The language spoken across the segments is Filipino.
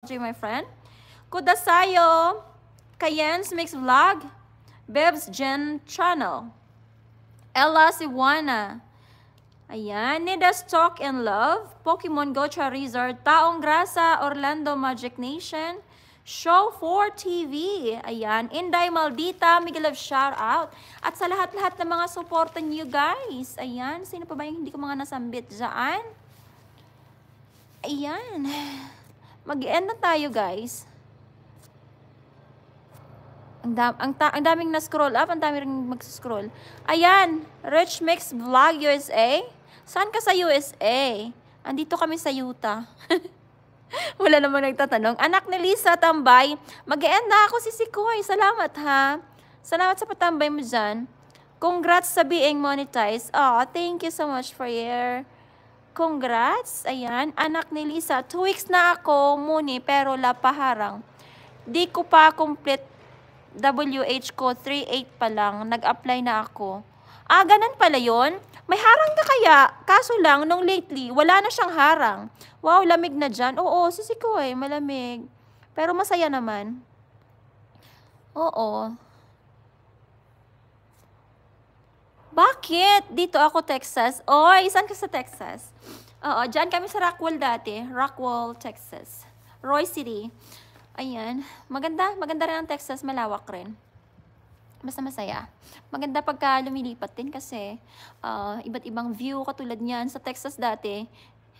my friend. Kudasayo, Kayen's Mix Vlog, Beb's Gen Channel, Ella Siwana. Ayan, Nida's Talk and Love, Pokemon Go Charizard, Taong Grasa, Orlando Magic Nation, Show 4 TV. Ayan, Inday Maldita, Miguel of shout out. At sa lahat-lahat ng mga suporta niyo guys. Ayan, sino pa ba yung hindi ko mga nasambit dyan? Ayan. Mag-end na tayo guys. Ang daming na-scroll up, ang daming rin mag-scroll. Ayan, Rich Mix Vlog USA. Saan ka sa USA? Andito kami sa Utah. Wala namang nagtatanong. Anak ni Lisa Tambay, mag-end na ako si Sikoy. Salamat ha. Salamat sa patambay mo dyan. Congrats sa being monetized. Oh, thank you so much for your congrats. Ayan, anak ni Lisa. 2 weeks na ako muni pero lapaharang. Di ko pa complete WH ko. 3.8 pa lang. Nag-apply na ako. Ah, ganun pala yun? May harang ka kaya? Kaso lang, nung lately, wala na siyang harang. Wow, lamig na dyan. Oo, sisikoy, malamig. Pero masaya naman. Oo. Bakit? Dito ako, Texas. Oy, saan ka sa Texas? Oo, dyan kami sa Rockwall dati. Rockwall, Texas. Roy City. Ayan. Maganda. Maganda rin ang Texas. Malawak rin. Basta masaya. Maganda pagka lumilipat din kasi iba't ibang view katulad niyan. Sa Texas dati,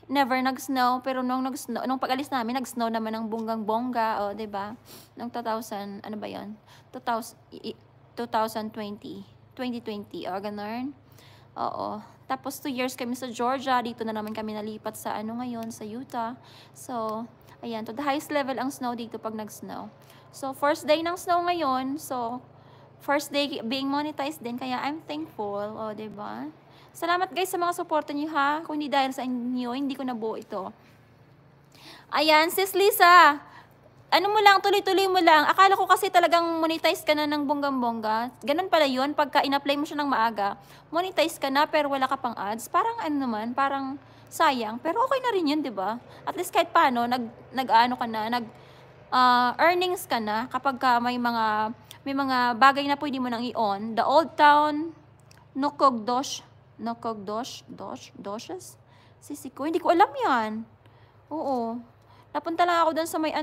never nag-snow. Pero nung nag-snow, nung pag-alis namin, nag-snow naman ng bonggang-bongga. O, diba? Nung 2000, ano ba yun? 2020. 2020. O, ganun. Oo. Tapos 2 years kami sa Georgia. Dito na naman kami nalipat sa ano ngayon, sa Utah. So, ayan. To the highest level ang snow dito pag nag-snow. So, first day ng snow ngayon. So, first day being monetized din, kaya I'm thankful. O, diba? Salamat guys sa mga suporta niyo ha. Kung hindi dahil sa inyo, hindi ko nabuo ito. Ayan, sis Lisa. Ano mo lang, tuloy-tuloy mo lang. Akala ko kasi talagang monetize ka na ng bonggang-bongga. Ganun pala yun, pagka in-apply mo siya ng maaga, monetize ka na pero wala ka pang ads. Parang ano naman, parang sayang. Pero okay na rin yun, diba? At least kahit paano, nag-ano ka na, earnings ka na kapag ka may mga bagay na pwede mo nang i-on. The Old Town, Doshes? Sisiko, hindi ko alam yan. Oo. Napunta lang ako doon sa may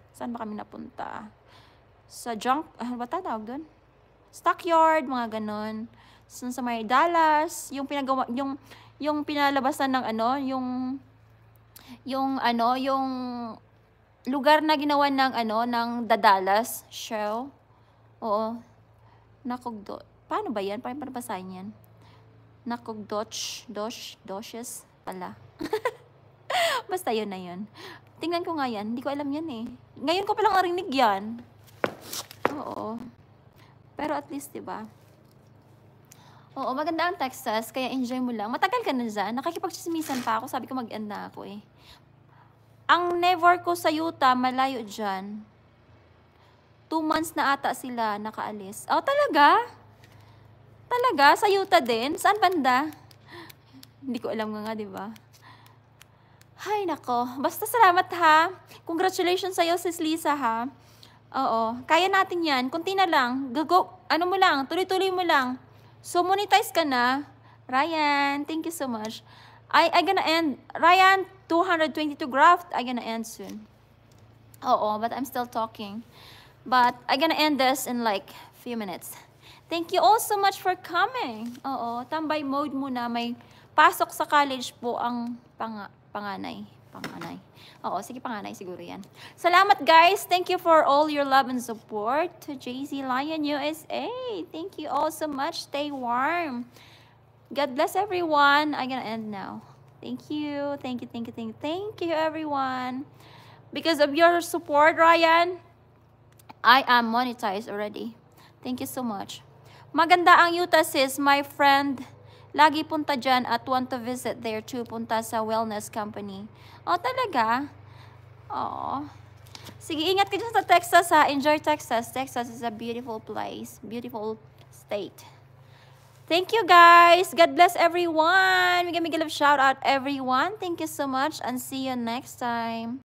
saan ba kami napunta? Sa junk, ano ba tawag doon? Stockyard, mga ganon. Sa may Dallas, yung pinalabasan ng yung lugar na ginawa ng The Dallas show. Oo. Paano ba yan? Paano basahin yan? Doshes pala. Basta yun na yun. Tingnan ko nga yan. Hindi ko alam yan eh. Ngayon ko palang narinig yan. Oo. Pero at least, diba? Oo, maganda ang Texas. Kaya enjoy mo lang. Matagal ka na dyan. Nakikipagchismisan pa ako. Sabi ko mag-end na ako eh. Ang never ko sa Utah, malayo dyan. 2 months na ata sila nakaalis. Oh, talaga? Talaga? Sa Utah din? Saan banda? Hindi ko alam nga, diba? Hay, nako. Basta salamat ha. Congratulations sa'yo, sis Lisa ha. Oo. Kaya natin yan. Kunti na lang. Ano mo lang. Tuloy-tuloy mo lang. So, monetize ka na. Ryan, thank you so much. I gonna end. Ryan, 222 graft. I gonna end soon. Oo, but I'm still talking. But I gonna end this in like few minutes. Thank you all so much for coming. Oo, tambay mode muna. May pasok sa college po ang panganay. Oo, sige, panganay siguro yan. Salamat guys. Thank you for all your love and support to JZ Lion USA. Thank you all so much. Stay warm. God bless everyone. I'm gonna end now. Thank you. Thank you everyone. Because of your support, Ryan, I am monetized already. Thank you so much. Maganda ang Utah sis, my friend. Lagi punta dyan at want to visit there too. Punta sa wellness company. Oh, talaga? Oh. Sige, ingat ka dyan sa Texas ha. Enjoy Texas. Texas is a beautiful place. Beautiful state. Thank you, guys. God bless everyone. Mega love shout out everyone. Thank you so much and see you next time.